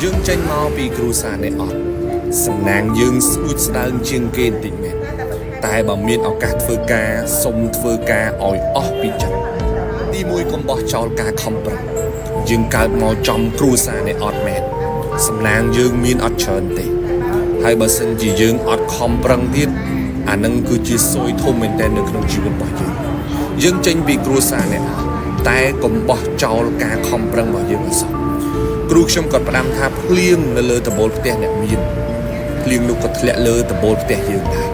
dương tranh mau bị cừu sa này ọt sầm nàng dương sụt sang chiêng kên tịnh mệt tai bảo miên ở cát phơi cá sông phơi cá ỏi ọt bị chặt đi môi con bò trâu cá không bật dương cao mau trong cừu sa này ọt mệt sầm nàng dương miên ọt trơn tị hai bờ sân chỉ dương ọt không bật tiết nâng cứ chỉ sôi thô mình tên được trongជីវិតរបស់យើងចេញពីគ្រួសារនេះតែកុំបោះចោលការខំប្រឹងរបស់យើងអសោះគ្រូខ្ញុំក៏ផ្ដាំថាភ្លៀងនៅលើដំបូលផ្ទះអ្នកមានភ្លៀងនោះក៏ធ្លាក់លើដំបូលផ្ទះយើងដែរ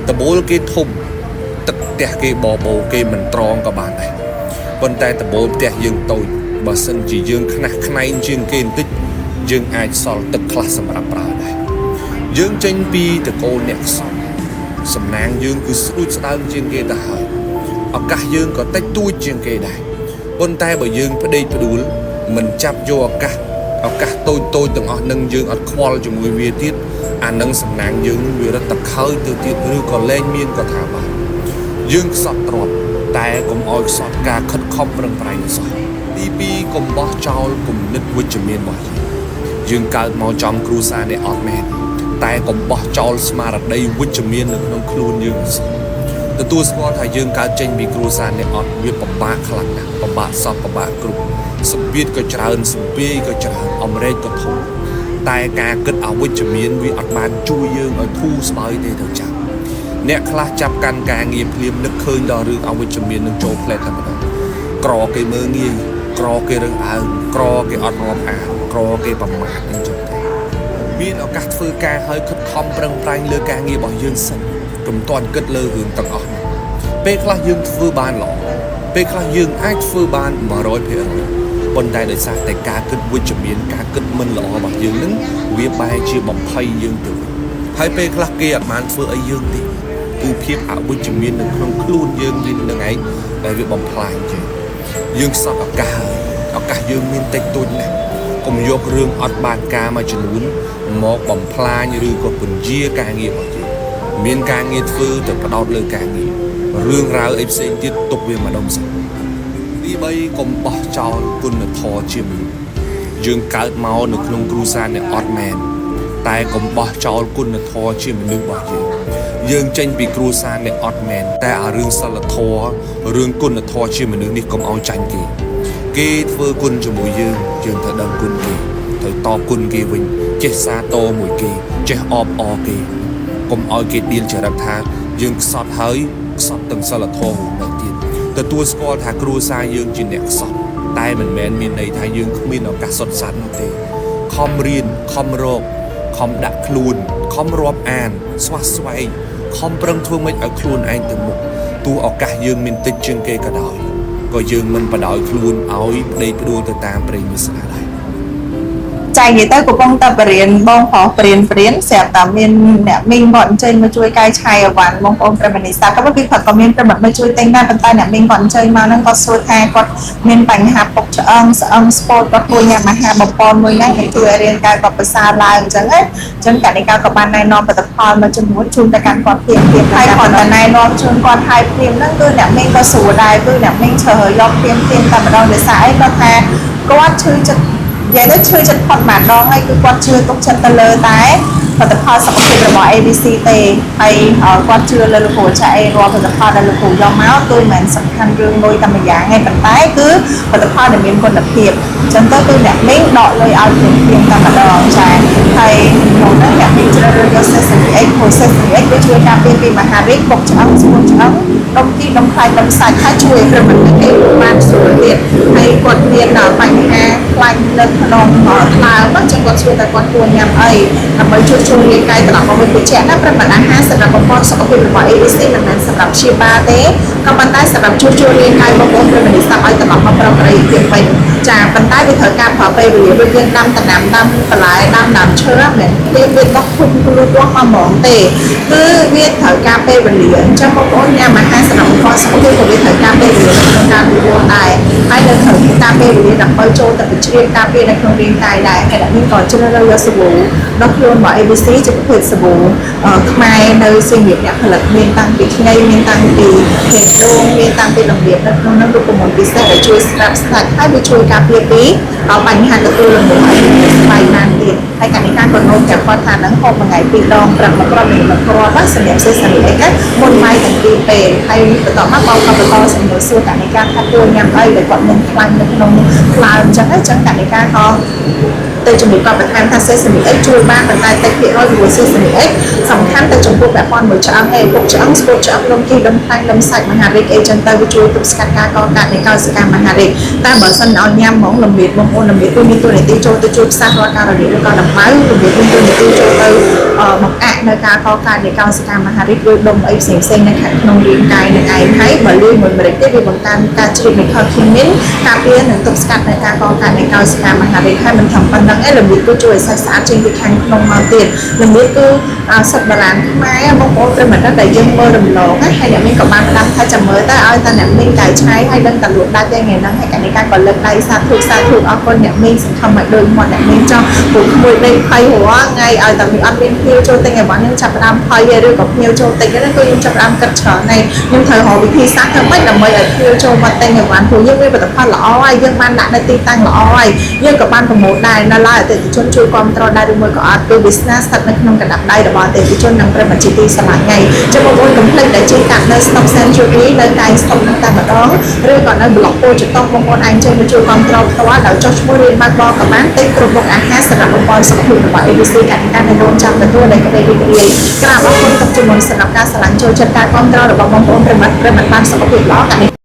ដំបូលគេធំទឹកផ្ទះគេបបោគេមិនត្រង់ក៏បានដែរប៉ុន្តែដំបូលផ្ទះយើងតូចបើសិនជាយើងខ្នះខ្នែងជាងគេបន្តិចយើងអាចសល់ទឹកខ្លះសម្រាប់ប្រើដែរយើងចេញពីតកូលអ្នកខ្សោយសំណាងយើងគឺស្ដួចស្ដើងជាងគេទៅហើយឱកាសយើងក៏តិចតួចជាងគេដែរប៉ុន្តែបើយើងផ្ដេកផ្ដួលមិនចាប់យកឱកាសតូចទាំងអស់នឹងយើងអត់ខ្វល់ជាមួយវាទៀតនឹងសំណាងយើងនឹងវារត់ទៅខើទៅទៀតឬក៏លែងមានក៏ថាបានយើងខ្សត់ទ្រពតែកុំឲ្យខ្សត់ការខិតខំប្រឹងប្រែងសោះទី2កុំបោះចោលគំនិតវិជ្ជមានរបស់យើងកើតមកចំគ្រួសារនេះអត់មែនតែកុំបោះចោលស្មារតីវិជ្ជមាននៅក្នុងខ្លួនយើងទទួលស្គាល់ថាយើងកើតចេញពីគ្រួសារនេះអត់វាពិបាកខ្លាំងណាស់ពិបាកសពពិបាកគ្រប់សម្ពាធក៏ច្រើនសម្ពាយក៏ច្រើនអំរែកក៏ធំតែការគិតអវិជ្ជមានវាអត់បានជួយយើងឲ្យធូរស្បើយទេទៅចាំអ្នកខ្លះចាប់កាន់ការងារភ្លាមនឹកឃើញដល់រឿងអវិជ្ជមាននឹងចូលផ្លែតែម្ដងក្រគេមើងងាយក្រគេរឹងអើងក្រគេអត់រាប់អានក្រគេប្រមាថអញ្ចឹងមានឱកាសធ្វើការឲ្យខិតខំប្រឹងប្រែងលើការងាររបស់យើងសិនកុំទាន់គិតលើរឿងទាំងអស់នេះពេលខ្លះយើងធ្វើបានល្អពេលខ្លះយើងអាចធ្វើបាន 100% ប៉ុន្តែដោយសារតែការគិតវិជ្ជមានការគិតមិនល្អរបស់យើងនឹងវាបែរជាបំភ័យយើងទៅវិញហើយពេលខ្លះគេអត់បានធ្វើអីយើងទេគឺភាពអវិជ្ជមាននៅក្នុងខ្លួនយើងវិញនឹងឯងដែលវាបំផ្លាញយើងខ្សត់ឱកាសយើងមានតិចតួចណាស់កុំយករឿងអត់បានការមួយចំនួនមកបំផ្លាញឬក៏ពន្យាការងាររបស់យើងមានការងារធ្វើទៅផ្ដោតលើការងាររឿងរ៉ាវអីផ្សេងទៀតទុកវាម្ដងសិនទី3កុំបោះចោលគុណធម៌ជាមនុស្សយើងកើតមកនៅក្នុងគ្រួសារអ្នកអត់មែនតែកុំបោះចោលគុណធម៌ជាមនុស្សរបស់យើងចេញពីគ្រួសារអ្នកអត់មែនតែអារឿងសិលធម៌រឿងគុណធម៌ជាមនុស្សនេះកុំឲ្យចាញ់គេធ្វើគុណជាមួយយើងត្រូវដឹងគុណគេត្រូវតបគុណគេវិញចេះសាទរមួយគេចេះអបអរគេកុំឲ្យគេដៀលចរិតថាយើងខ្សត់ហើយខ្សត់ទាំងសិលធម៌នៅទៀតទទួលស្គាល់ថាគ្រួសារយើងជាអ្នកខ្សត់តែមិនមែនមានន័យថាយើងគ្មានឱកាសសុទ្ធសាធនោះទេខំរៀនខំរកខំដាក់ខ្លួនខំរាប់អានស្វះស្វែងខំប្រឹងធ្វើម៉េចឲ្យខ្លួនឯងទៅមុខទោះឱកាសយើងមានតិចជាងគេក៏ដោយក៏យើងមិនបដោយខ្លួនឲ្យប្តីផ្ដួលទៅតាមព្រេងវាសនាដែរចានិយាយទៅកំពុងតែបរៀនបងប្រុសបរៀនស្រាប់តែមានអ្នកមីងគាត់អញ្ជើញមកជួយកែឆាយអវ៉ាន់បងប្អូនប្រិមនីសាក៏ពីគាត់ក៏មានប្រិមត្តមកជួយទិញដែរប៉ុន្តែអ្នកមីងគាត់អញ្ជើញមកហ្នឹងគាត់សួរថាគាត់មានបញ្ហាពុកឆ្អឹងស្អឹងស្ពោតគាត់ធ្វើញ៉ាំអាហារបំពន់មួយហ្នឹងឲ្យជួយឲ្យរាងកាយគាត់ប្រសើរឡើងអញ្ចឹងណាអញ្ចឹងកាលនេះក៏បានណែនាំផលិតផលមួយចំនួនជូនទៅកាន់គាត់ព្រាមហើយគាត់តែណែនាំជូនគាត់ហើយព្រាមហ្នឹងគឺអ្នកមីងក៏ស្រួលដែរគឺអ្នកមីងជ្រើសយកព្រាមតែម្ដងដោយសារអីគាត់ថាគាត់ឈឺចិត្តនិយាយទៅឈឺចិត្តផុតម្ដងហើយគឺគាត់ជឿទុកចិត្តទៅលើតែផលិតផលសុខភាពរបស់ ABC ទេហើយគាត់ជឿលើលោកគ្រូចាអីរាល់ផលិតផលដែលលោកគ្រូយកមកគឺមិនមែនសំខាន់រឿងលុយតែម្យ៉ាងទេប៉ុន្តែគឺផលិតផលដែលមានគុណភាពអញ្ចឹងទៅគឺអ្នកមីងដកលុយឲ្យព្រាមតែម្ដងចាហើយក្នុងនោះអ្នកមីងជ្រើសរើសយក Sesame X Sesame X វាជួយការពារពីមហារីកពុកឆ្អឹងស្ពុកឆ្អឹងដុំទីដុំខ្លាញ់ដុំសាច់ហើយជួយប្រព័ន្ធគេបានស្រួលទៀតហើយគាត់មានបញ្ហាខ្លាញ់នៅក្នុងថ្លើមអញ្ចឹងគាត់ជួយតែគាត់គួរញ៉ាំអីដើម្បីជួយរាងកាយត្រឡប់មកវិញជាក់ណាប្រមាណអាហារសម្រាប់បំពេញសុខភាពរបស់ ABC មិនមែនសម្រាប់ព្យាបាលទេក៏ប៉ុន្តែសម្រាប់ជួយរាងកាយបងប្អូនប្រិមត្តសាស្ត្រឲ្យត្រឡប់មកប្រកបដោយភាពវិញចាប៉ុន្តែវាត្រូវការប្រើពេលវេលាដូចយើងដាំដំណាំដាំបន្លែដាំដើមឈើមិនវាដល់ភុំគ្រូរបស់មកហ្មងទេគឺវាត្រូវការពេលវេលាអញ្ចឹងបងប្អូនញ៉ាំអាហារសម្រាប់បំពេញសុខភាពក៏វាត្រូវការពេលវេលាក្នុងការលក់ដែរហើយនៅត្រូវការពេលវេលាដើម្បីចូលទៅជ្រាបការពារនៅក្នុងរាងកាយដែរហើយអ្នកមានក៏ជ្រើសរើសយកសាប៊ូដល់ខ្លួនរបស់ ABC ជាប្រភេទសាប៊ូខ្មែរនៅសៀមរាបអ្នកផលិតមានតាំងពីថ្មីមានតាំងពីភេទដូងមានតាំងពីរបៀបនៅក្នុងនោះរូបមន្តពិសេសដែលជួយស្រាប់ស្ងាត់ហើយវាជួយការពារពីបញ្ហាទទួលលំនឹងហើយស្បែកបាន ហូបមួយថ្ងៃពីរដងព្រឹកមកគ្រាប់នេះមកគ្រាប់ណាសម្រាប់សេសនីអីហ្នឹងមុនម៉ៃទាំងពីរពេលហើយបន្តមកបងក៏បន្តសំណួរសួរតានិកាថាគួរញ៉ាំអីដែលគាត់មានខ្លាញ់នៅក្នុងខ្លោអញ្ចឹងតានិកាក៏ទៅជំនួយគាត់បន្ថែមថាសេសនីអីជួយបានប៉ុន្តែតិចភាគរយព្រោះសេសនីអីសំខាន់ទៅចំពោះពាក់ព័ន្ធមួយឆ្អឹងឯពុកឆ្អឹងស្ពោតឆ្អឹងលំគីលំខ្លាញ់លំសាច់មហារីកអីចឹងទៅវាជួយទប់ស្កាត់ការកកើតនៃកោសិកាមហារីកតែបើសិនឲ្យញ៉ាំហ្មងលំមៀតបងប្អូនលំមៀតគឺមានតួនាទីចូលទៅជួយផ្សះរាល់ការរលាកឬក៏ដំបៅលំមៀតមានតួនាទីចូលទៅបង្អាក់នៅការកកើតនៃកោសិកាមហារីកឬដុំអីផ្សេងៗនៅក្នុងរាងកាយនឹងឯងហើយបើលុយមួយម្រេចទេវាបង្កើនការជ្រាបនៃខលឃីមីនការពារនិងទប់ស្កាត់នៃការកកើតនៃកោសិកាមហារីកហើយមិនធំប៉ុណ្ណឹងឯងលំមៀតគឺជួយឲ្យសាច់ស្អាតជាងពីខាងក្នុងមកទៀតលំមៀតគឺសិទ្ធិបុរាណខ្មែរបងប្អូនប្រិមត្តដែលយើងមើលរំលងហើយអ្នកមានក៏បានផ្ដាំថាចាំមើលទៅឲ្យតែអ្នកមានកែច្នៃហើយដឹងតែលក់ដាច់ទេថ្ងៃហ្នឹងហើយកណិកាក៏លើកដៃសាធុអរគុណអ្នកមានសង្ឃឹមឲ្យដូចមាត់អ្នកមានចង់ព្រោះមួយដេកភ័យរាល់ថ្ងៃឲ្យតែមានអត់មានភ្ញៀវចូលទិញឲ្យបងនឹងចាប់ផ្ដើមភ័យឬក៏ភ្ញៀវចូលទិញហ្នឹងគឺខ្ញុំចាប់ផ្ដើមគិតច្រើនហើយខ្ញុំត្រូវរកវិធីសាស្ត្រធ្វើម៉េចដើម្បីឲ្យភ្ញៀវចូលមកទិញឲ្យបានព្រោះយើងមានផលិតផលល្អហើយយើងបានដាក់នៅទីតាំងល្អហើយយើងក៏បានប្រម៉ូទដែរនៅឡើយអតិថិជនជួយគ្រប់គ្រងដែរឬមួយក៏អត់គឺវាសនាស្ថិតនៅក្នុងកណ្ដាប់ដៃរបស់អតិថិជននិងប្រិមត្តជាទីស្រឡាញ់ថ្ងៃចាំបងប្អូនកុំភ្លេចដែលជិះកាត់នៅ Stock Century នៅកែង Stock នឹងតែម្ដងឬក៏នៅ blog ពោលចតុងបងប្អូនអាចជួយមកជួយគ្រប់គ្រងផ្ទាល់ដោយចុះឈ្មោះរៀនបានបងក៏បានទិញគ្រប់មុខអាហារសម្រាប់បងប្អូនសុខភាពរបស់ ABC កណ្ដាលនៅរោងចាំទទួលដែលក្តីរីករាយក្រាបអរគុណទុកជាមុនសម្រាប់ការស្រឡាញ់ចូលចិត្តការគ្រប់គ្រងរបស់បងប្អូនប្រិមត្តបានសុខភាពល្អ